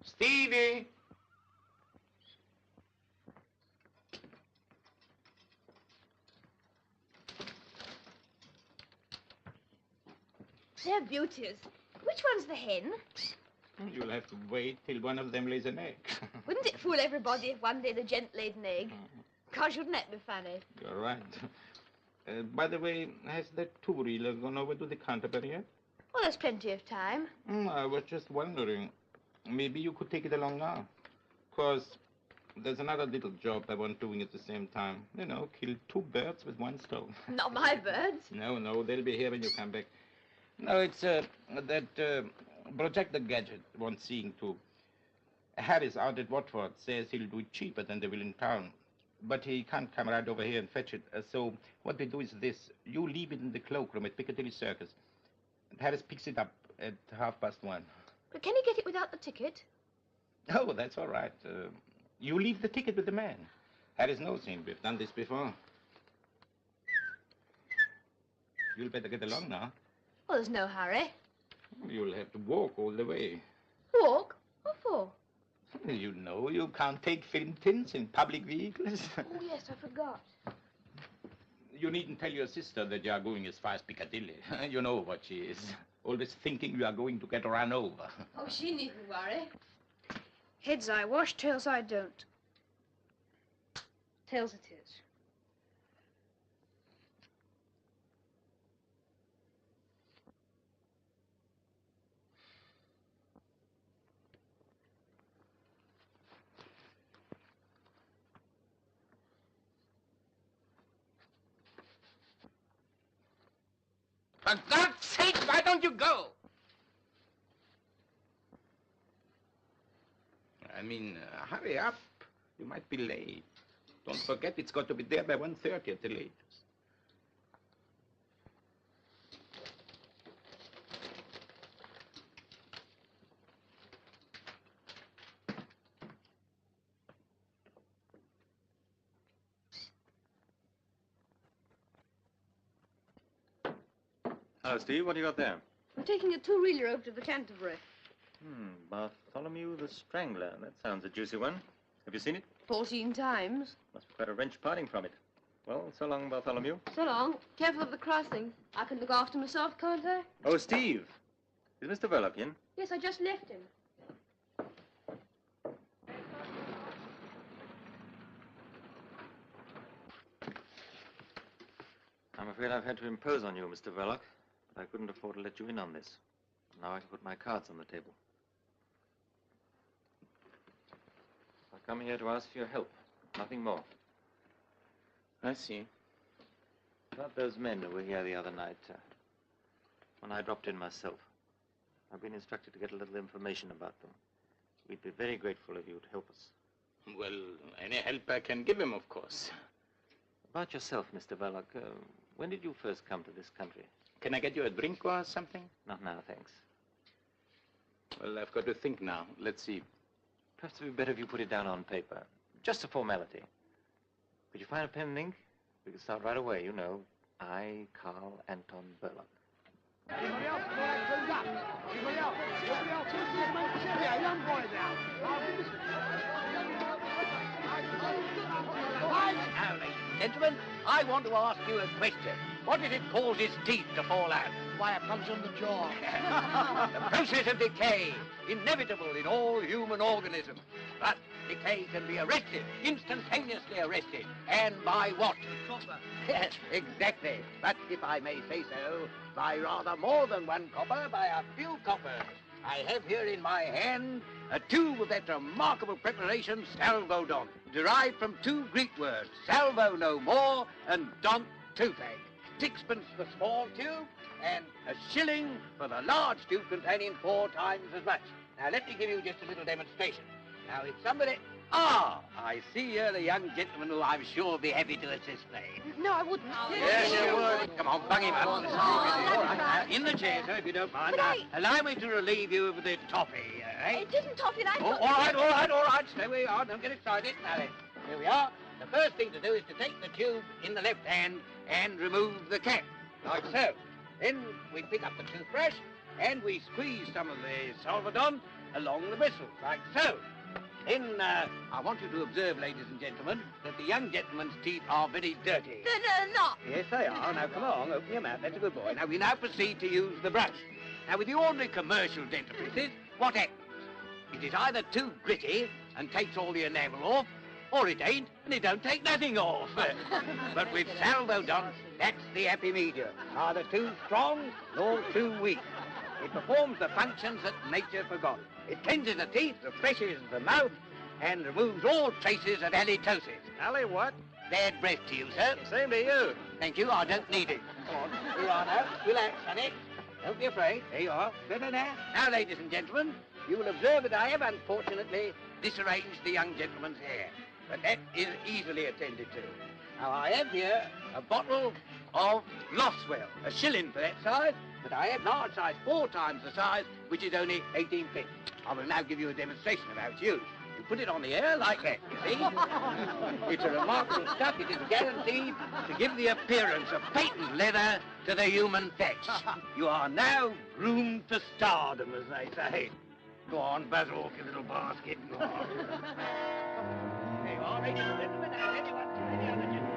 Stevie! They're beauties. Which one's the hen? You'll have to wait till one of them lays an egg. Wouldn't it fool everybody if one day the gent laid an egg? Gosh, wouldn't that be funny? You're right. By the way, has that two-reeler gone over to the Canterbury yet? Well, there's plenty of time. I was just wondering. Maybe you could take it along now. 'Cause there's another little job I want doing at the same time. You know, kill two birds with one stone. Not my birds. No, they'll be here when you come back. No, it's that projector gadget wants seeing to. Harris out at Watford says he'll do it cheaper than they will in town. But he can't come right over here and fetch it. So what we do is this. You leave it in the cloakroom at Piccadilly Circus. And Harris picks it up at 1:30. But can he get it without the ticket? Oh, that's all right. You leave the ticket with the man. Harris knows him. We've done this before. You'll better get along now. Well, there's no hurry. You'll have to walk all the way. Walk? What for? You know, you can't take film tints in public vehicles. Oh, yes, I forgot. You needn't tell your sister that you are going as far as Piccadilly. You know what she is. Always thinking you are going to get run over. Oh, she needn't worry. Heads I wash, tails I don't. Tails it is. For God's sake, why don't you go? I mean, hurry up. You might be late. Don't forget, it's got to be there by 1:30 at the latest. Hello, Steve. What do you got there? I'm taking a two-reeler over to the Canterbury. Bartholomew the Strangler. That sounds a juicy one. Have you seen it? 14 times. Must be quite a wrench parting from it. Well, so long, Bartholomew. So long. Careful of the crossing. I can look after myself, can't I? Oh, Steve. Is Mr. Verloc in? Yes, I just left him. I'm afraid I've had to impose on you, Mr. Verloc, but I couldn't afford to let you in on this. Now I can put my cards on the table. I've come here to ask for your help, nothing more. I see. About those men who were here the other night, when I dropped in myself. I've been instructed to get a little information about them. We'd be very grateful of you to help us. Well, any help I can give him, of course. About yourself, Mr. Verloc, When did you first come to this country? Can I get you a drink or something? Not now, thanks. Well, I've got to think now. Let's see. Perhaps it would be better if you put it down on paper. Just a formality. Could you find a pen and ink? We can start right away, you know. I, Carl Anton Burlock. Anybody else? Anybody else? Anybody else? Yeah, young boy now. Now, ladies and gentlemen, I want to ask you a question. What is it causes teeth to fall out? Why, it comes from the jaw. The process of decay, inevitable in all human organisms. But decay can be arrested, instantaneously arrested. And by what? Copper. Yes, exactly. But if I may say so, by rather more than one copper, by a few coppers. I have here in my hand a tube of that remarkable preparation, Salvodon, derived from two Greek words, salvo no more and don toothache. 6pence for small tube and a shilling for the large tube containing 4 times as much. Now, let me give you just a little demonstration. Now, if somebody... Ah, I see here a young gentleman who I'm sure will be happy to assist me. No, I wouldn't. Yes, you would. Come on, bung him up. In the chair, sir, if you don't mind. But Allow me to relieve you of the toffee, eh? It isn't toffee, and I Oh, thought... all right. Stay where you are. Don't get excited. Now then, here we are. The first thing to do is to take the tube in the left hand and remove the cap, like so. Then we pick up the toothbrush and we squeeze some of the Salvodon along the bristles, like so. Then I want you to observe, ladies and gentlemen, that the young gentleman's teeth are very dirty. They're not. Yes, they are. Now, come on, open your mouth. That's a good boy. Now, we now proceed to use the brush. Now, with the ordinary commercial dentifrices, what happens? It is either too gritty and takes all the enamel off, or it ain't and it don't take nothing off. But with Salvodon, that's the happy medium. Neither too strong nor too weak. It performs the functions that nature forgot. It cleanses the teeth, refreshes the mouth, and removes all traces of halitosis. Ali, what? Bad breath to you, sir. Same to you. Thank you, I don't need it. Come on, here you are now. Relax, honey. Don't be afraid. There you are. Now, ladies and gentlemen, you will observe that I have, unfortunately, disarranged the young gentleman's hair. But that is easily attended to. Now, I have here a bottle of Loswell, a shilling for that size, but I have large size, 4 times the size, which is only 18p. I will now give you a demonstration of how it's used. You put it on the air like that, you see? It's a remarkable stuff. It is guaranteed to give the appearance of patent leather to the human flesh. You are now groomed for stardom, as they say. Go on, buzz off your little basket. Go on. There you are, ladies and gentlemen. Now, anyone, any other gentleman?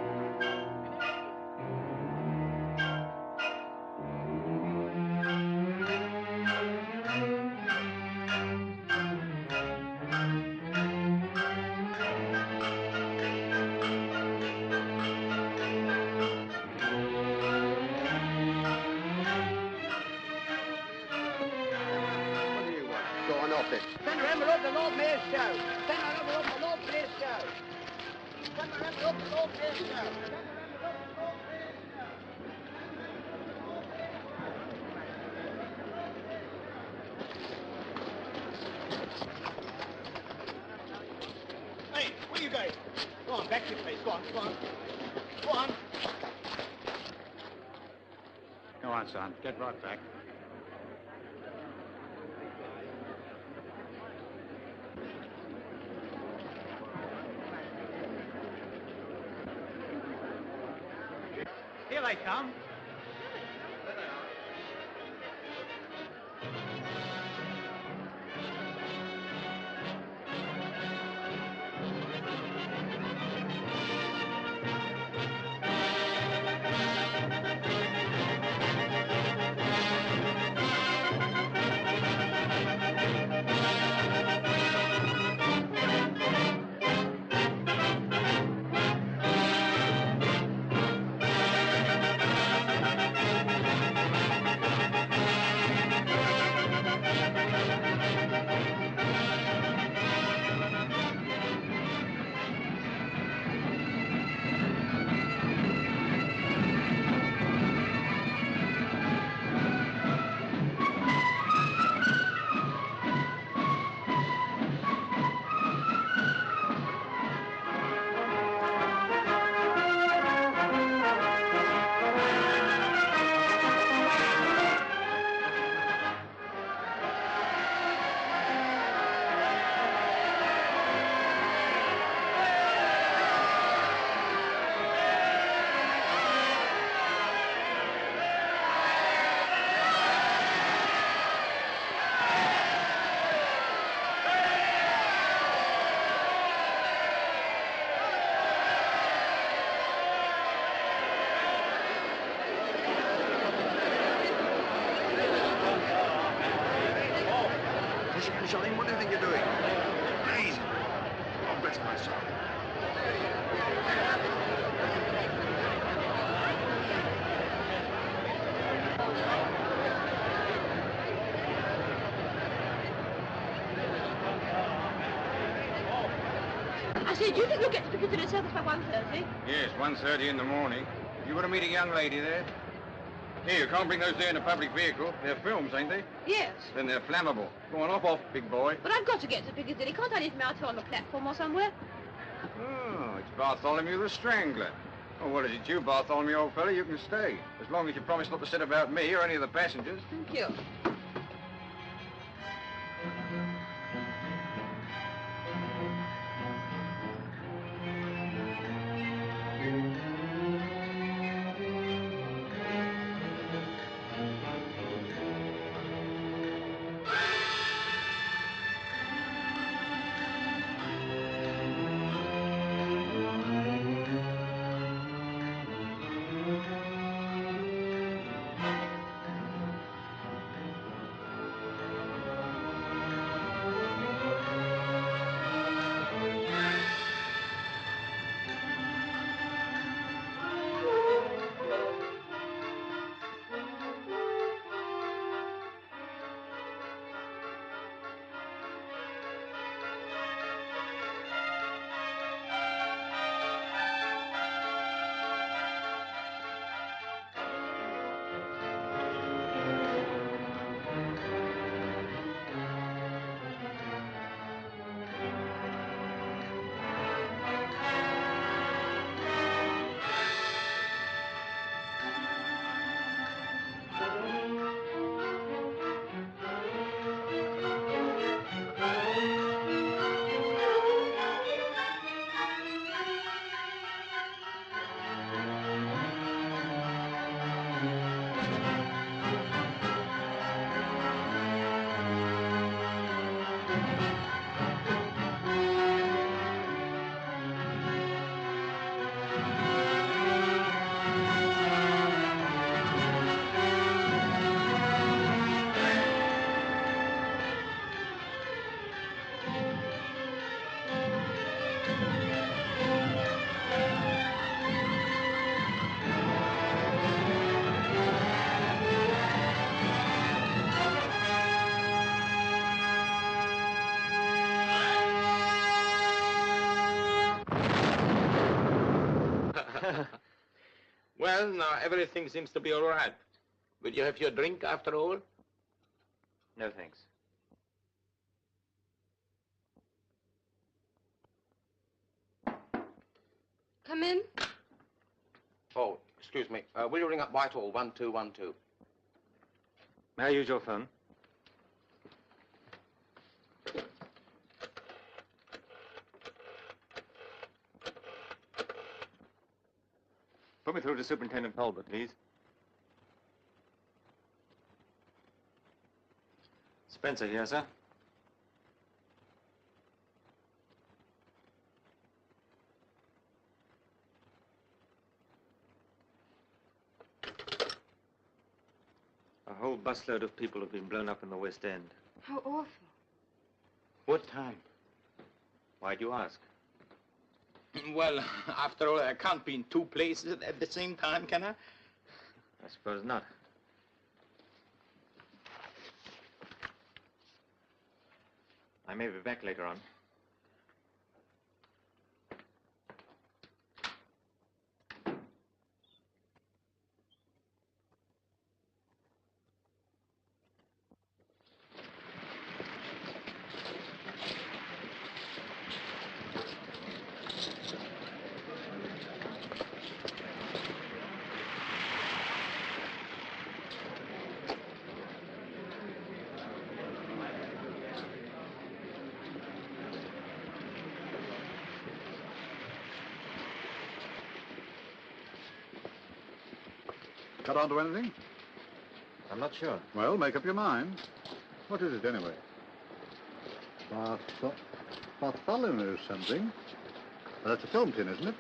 Send her envelope to Lord Mayor's show. Send her envelope to Lord Mayor's show. Send her envelope to Lord Mayor's show. Send her envelope to Lord Mayor's show. Hey, where you going? Go on, back to your place. Go on. Go on. Go on, son. Get right back. Here they come. I said, do you think you'll get to Piccadilly Circus by 1:30? Yes, 1:30 in the morning. You got to meet a young lady there? Here, you can't bring those there in a public vehicle. They're films, ain't they? Yes. Then they're flammable. Go on, off, big boy. But I've got to get to Piccadilly. Can't I leave him out here on the platform or somewhere? Oh, it's Bartholomew the Strangler. Oh, well, as it's you, Bartholomew, old fella, you can stay. As long as you promise not to sit about me or any of the passengers. Thank you. Well, now everything seems to be all right. Will you have your drink after all? No, thanks. Come in. Oh, excuse me. Will you ring up Whitehall 1212? May I use your phone? Put me through to Superintendent Talbot, please. Spencer here, sir. A whole busload of people have been blown up in the West End. How awful. What time? Why do you ask? Well, after all, I can't be in two places at the same time, can I? I suppose not. I may be back later on. Cut on to anything? I'm not sure. Well, make up your mind. What is it, anyway? Bartholomew something. Well, that's a film tin, isn't it?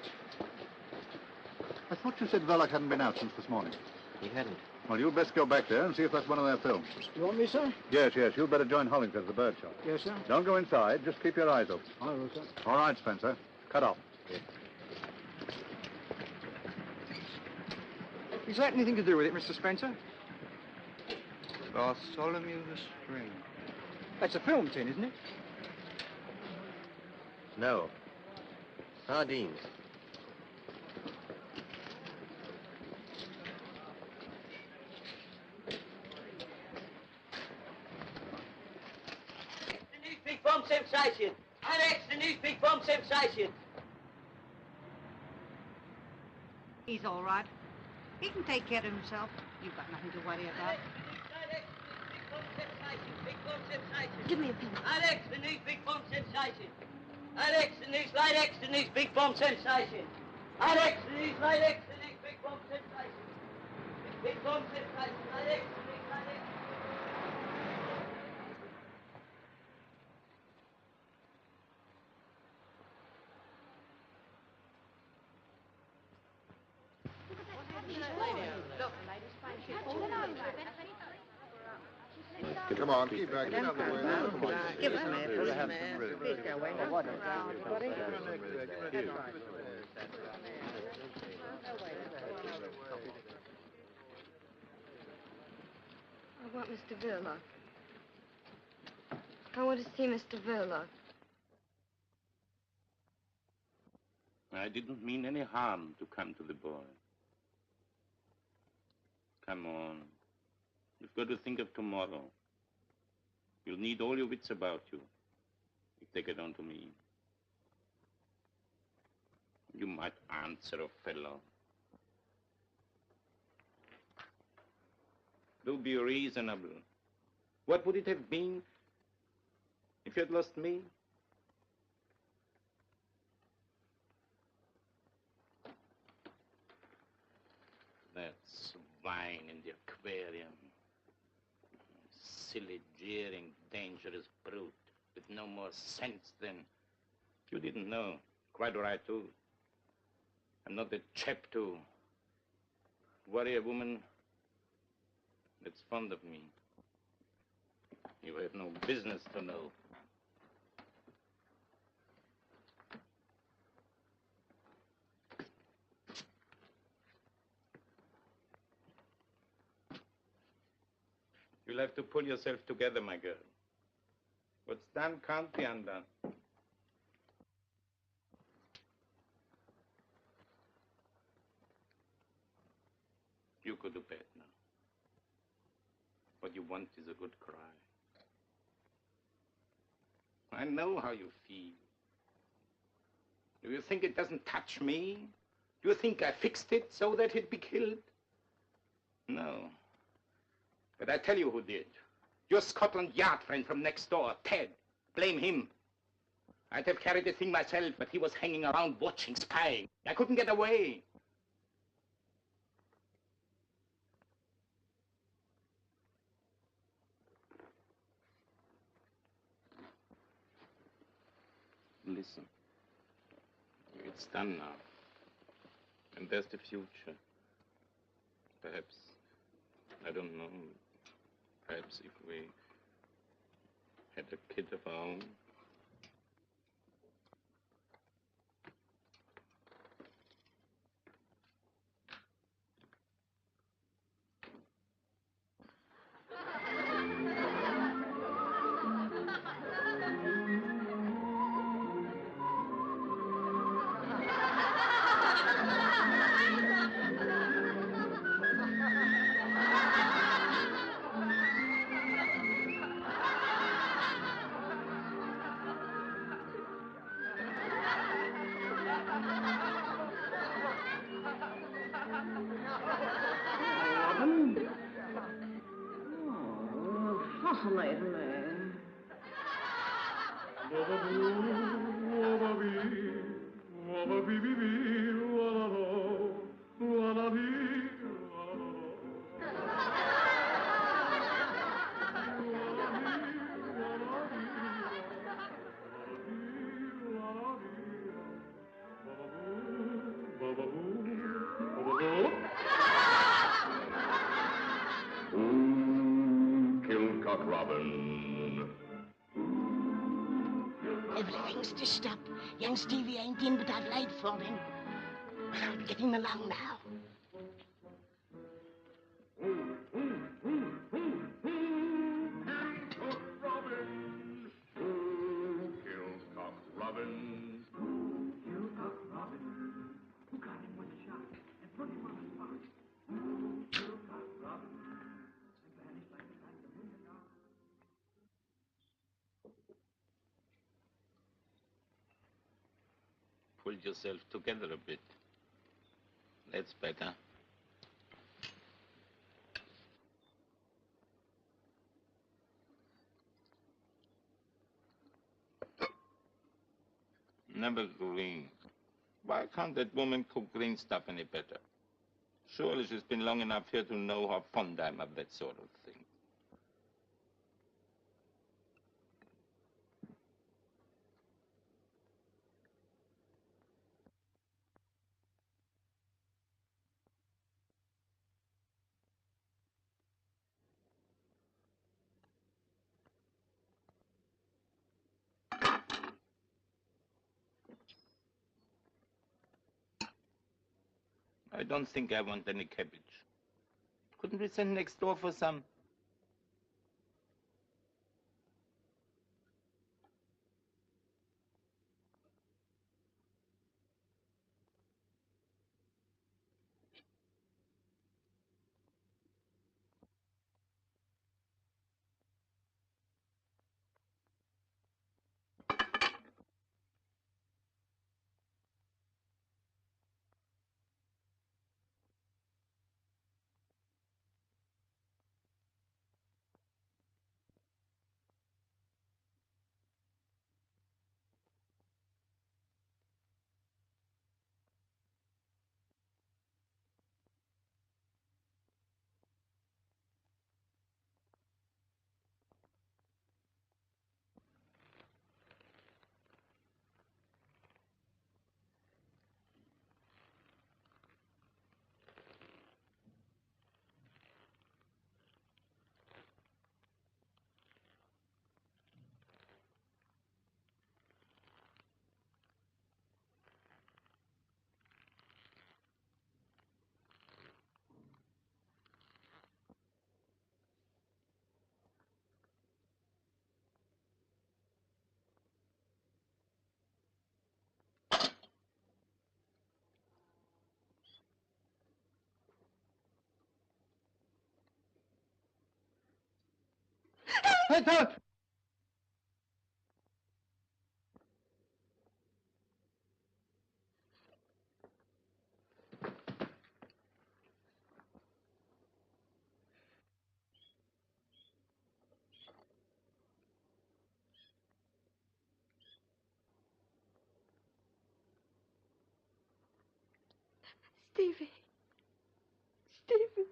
I thought you said Verloc hadn't been out since this morning. He hadn't. Well, you'd best go back there and see if that's one of their films. You want me, sir? Yes, yes. You'd better join Hollingford at the bird shop. Yes, sir. Don't go inside. Just keep your eyes open. I will, sir. All right, Spencer. Cut off. Is that anything to do with it, Mr. Spencer? Bartholomew the String. That's a film tin, isn't it? No. Sardines. The new big bomb sensation. Alex, the new big bomb sensation. He's all right. He can take care of himself. You've got nothing to worry about. Give me a peanut. Alex, the new big bomb sensation. Alex, the new slide X, the new big bomb sensation. Alex, the new slide X, the new big bomb sensation. Big bomb sensation. Alex, the new slide X. Come on, keep back. Get out of the way now. Come on. Give us some air, please. Please go away. I want Mr. Verloc. I want to see Mr. Verloc. I didn't mean any harm to come to the boy. Come on. You've got to think of tomorrow. You'll need all your wits about you if they get on to me. You might answer a fellow. Do be reasonable. What would it have been if you had lost me? That swine in the aquarium. Silly, jeering, dangerous brute with no more sense than... You didn't know. Quite right, too. I'm not the chap to worry a woman that's fond of me. You have no business to know. You'll have to pull yourself together, my girl. What's done can't be undone. You go to bed now. What you want is a good cry. I know how you feel. Do you think it doesn't touch me? Do you think I fixed it so that he'd be killed? No. But I tell you who did. Your Scotland Yard friend from next door, Ted. Blame him. I'd have carried the thing myself, but he was hanging around watching, spying. I couldn't get away. Listen. It's done now. And there's the future. Perhaps, I don't know, perhaps if we had a kid of our own. Fascinating man. Kilcock Robin. Everything's stitched up. Young Stevie ain't in, but I've laid for him. Well, I'm getting along now. Kilcock Robin. pulled yourself together a bit. That's better. Never green. Why can't that woman cook green stuff any better? Surely she's been long enough here to know how fond I'm of that sort of thing. I don't think I want any cabbage. Couldn't we send next door for some? I thought... Stevie. Stevie.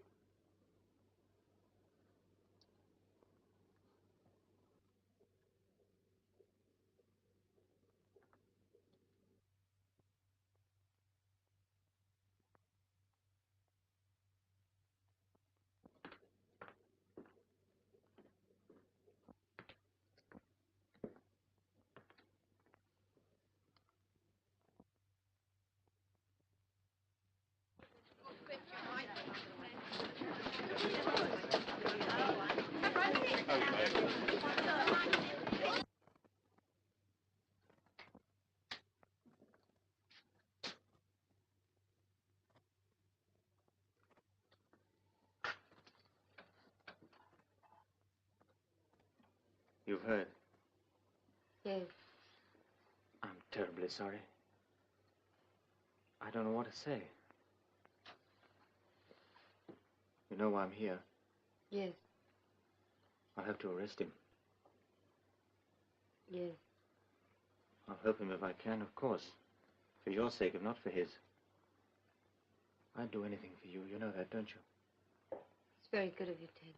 You've heard. Yes. I'm terribly sorry. I don't know what to say. You know why I'm here. Yes. I'll have to arrest him. Yes. I'll help him if I can, of course. For your sake, if not for his. I'd do anything for you. You know that, don't you? It's very good of you, Ted.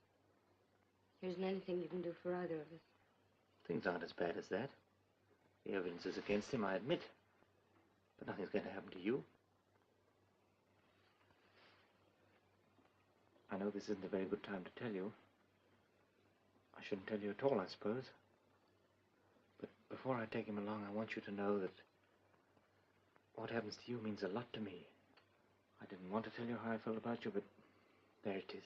There isn't anything you can do for either of us. Things aren't as bad as that. The evidence is against him, I admit. But nothing's going to happen to you. I know this isn't a very good time to tell you. I shouldn't tell you at all, I suppose. But before I take him along, I want you to know that what happens to you means a lot to me. I didn't want to tell you how I felt about you, but there it is.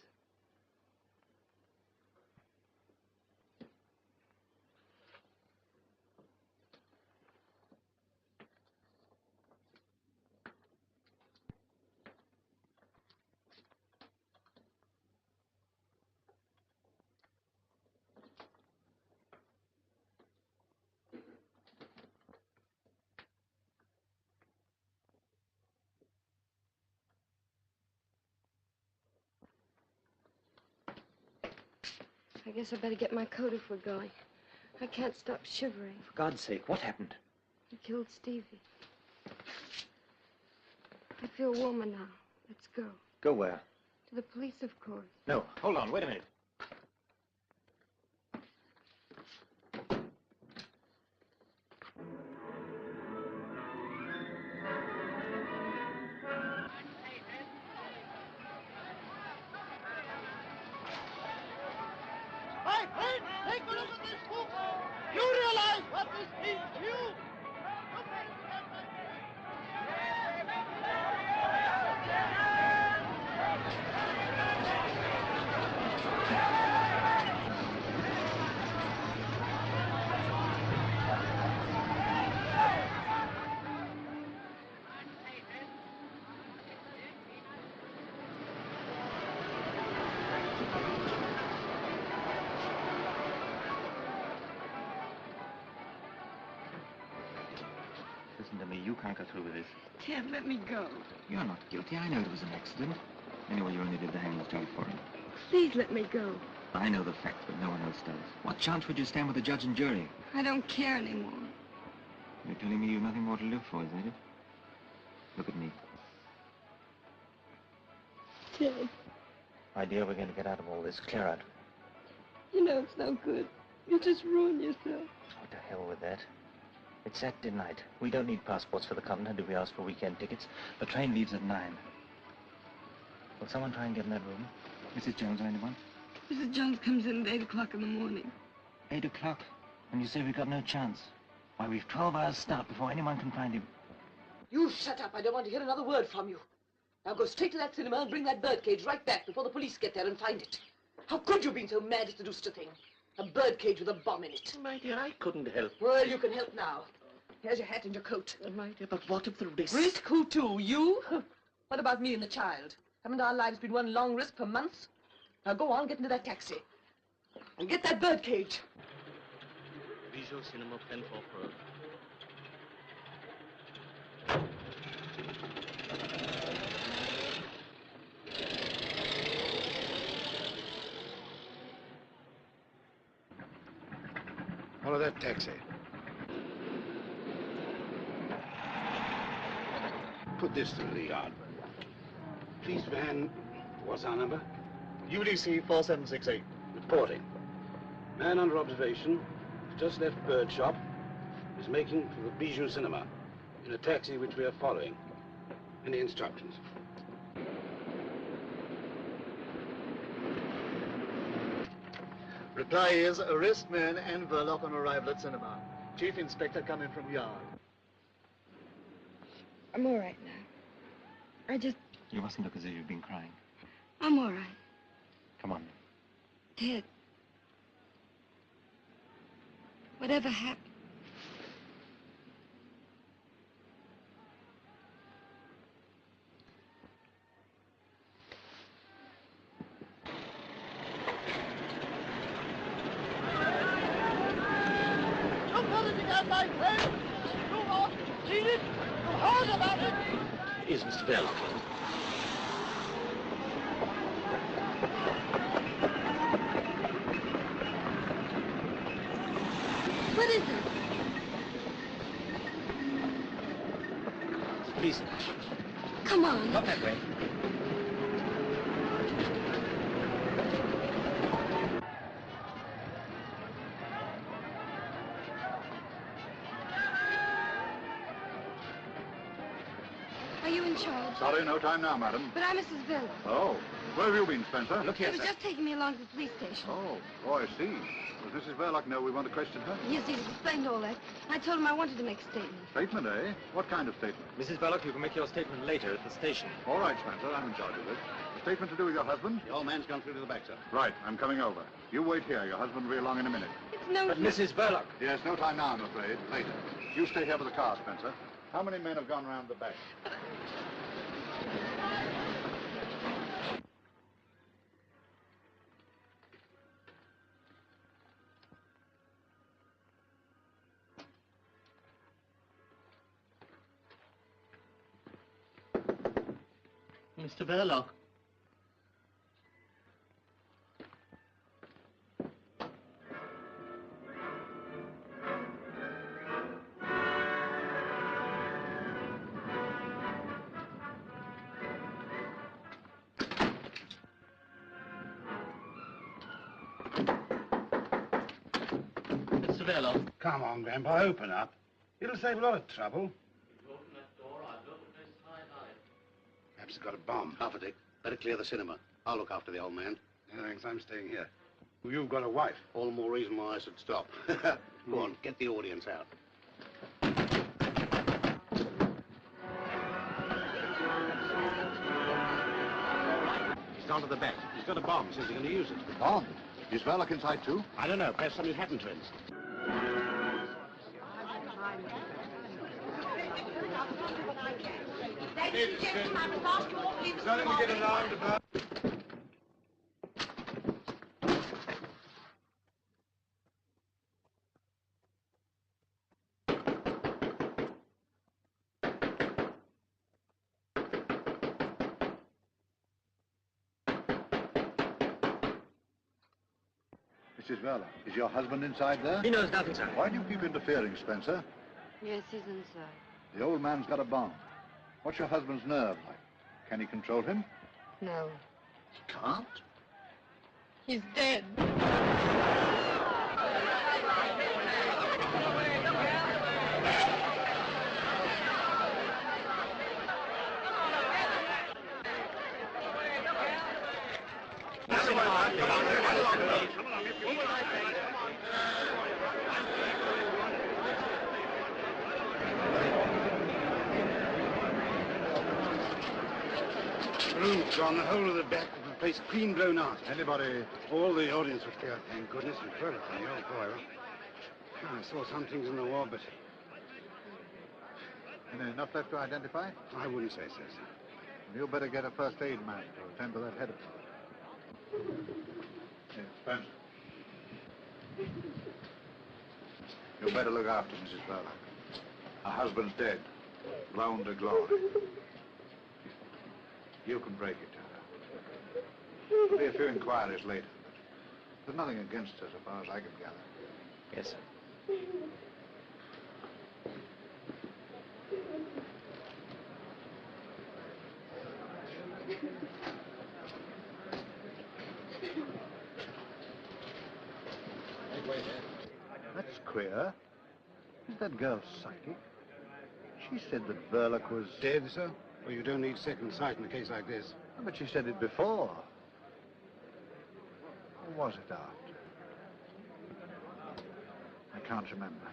I guess I better get my coat if we're going. I can't stop shivering. For God's sake, what happened? He killed Stevie. I feel warmer now. Let's go. Go where? To the police, of course. No, hold on, wait a minute. My friend, take a look at this book. You realize what this means to you? Listen to me, you can't go through with this. Ted, let me go. You're not guilty. I know it was an accident. Anyway, you only did the hangman's job for him. Please let me go. I know the facts, but no one else does. What chance would you stand with the judge and jury? I don't care anymore. You're telling me you've nothing more to live for, is that it? Look at me. Ted, My dear, we're going to get out of all this. Clear out. you know it's no good. You'll just ruin yourself. Oh, to hell with that. It's Saturday night. We don't need passports for the continent if we ask for weekend tickets. The train leaves at 9. Will someone try and get in that room? Mrs. Jones or anyone? Mrs. Jones comes in at 8 o'clock in the morning. 8 o'clock? And you say we've got no chance? Why, we've 12 hours start before anyone can find him. You shut up. I don't want to hear another word from you. Now go straight to that cinema and bring that birdcage right back before the police get there and find it. How could you have been so mad as to do such a thing? A birdcage with a bomb in it. My dear, I couldn't help. Well, you can help now. Here's your hat and your coat. My dear, but what if the risk... Risk who to? You? What about me and the child? Haven't our lives been one long risk for months? Now go on, get into that taxi. And get that birdcage. Visual Cinema, Penfolk Road. Follow that taxi. Put this through the yard. Please, van, what's our number? UDC 4768. Reporting. Man under observation, just left bird shop, is making for the Bijou Cinema in a taxi which we are following. Any instructions? Reply is arrest man and Verloc on arrival at cinema. Chief Inspector coming from yard. I'm all right now. You mustn't look as if you've been crying. I'm all right. Come on. Ted, whatever happened, Jump on it again, my friend. You want to see it? You heard about it? Is Mr. Verloc in? what is it? Please. Come on. Not that way. Are you in charge? Sorry, no time now, madam. But I'm Mrs. Villa. Oh, where have you been, Spencer? Look He here, was sir. just taking me along to the police station. Oh, I see. Does Mrs. Verloc know we want to question her? Yes, he's explained all that. I told him I wanted to make a statement. Statement, eh? What kind of statement? Mrs. Verloc, you can make your statement later at the station. All right, Spencer, I'm in charge of this. A statement to do with your husband? The old man's gone through to the back, sir. Right, I'm coming over. You wait here. Your husband will be along in a minute. It's no But use. Mrs. Verloc. Yes, no time now, I'm afraid. Later. You stay here with the car, Spencer. How many men have gone round the back? Mr. Verloc. Mr. Verloc. Come on, Grandpa, open up. It'll save a lot of trouble. Perhaps he's got a bomb. Half a dick. Better clear the cinema. I'll look after the old man. No, thanks, I'm staying here. You've got a wife. All the more reason why I should stop. Go on, get the audience out. He's gone to the back. He's got a bomb. Says he's going to use it. Bomb? Is Verloc inside too? I don't know. Perhaps something's happened to him. Ladies and gentlemen, I must ask you all to leave the Nothing to get alarmed about. Mrs. Verloc, is your husband inside there? He knows nothing, sir. Why do you keep interfering, Spencer? Yes, he's inside. The old man's got a bomb. What's your husband's nerve like? Can he control him? No. He can't? He's dead. The room's gone. The whole of the back of the place clean blown out. Anybody? All the audience was there, thank goodness, and Verloc and the old boy. I saw some things in the wall, but... Enough left to identify? I wouldn't say so, sir. You'd better get a first aid man to attend to that head of yours. Hey, Spencer. You better look after Mrs. Verloc. Her husband's dead. Blown to glory. You can break it to her. There'll be a few inquiries later, but there's nothing against her so far as I can gather. Yes, sir. That's queer. Is that girl psychic? She said that Verloc was... Dead, sir? Well, you don't need second sight in a case like this. But she said it before. Or was it after? I can't remember.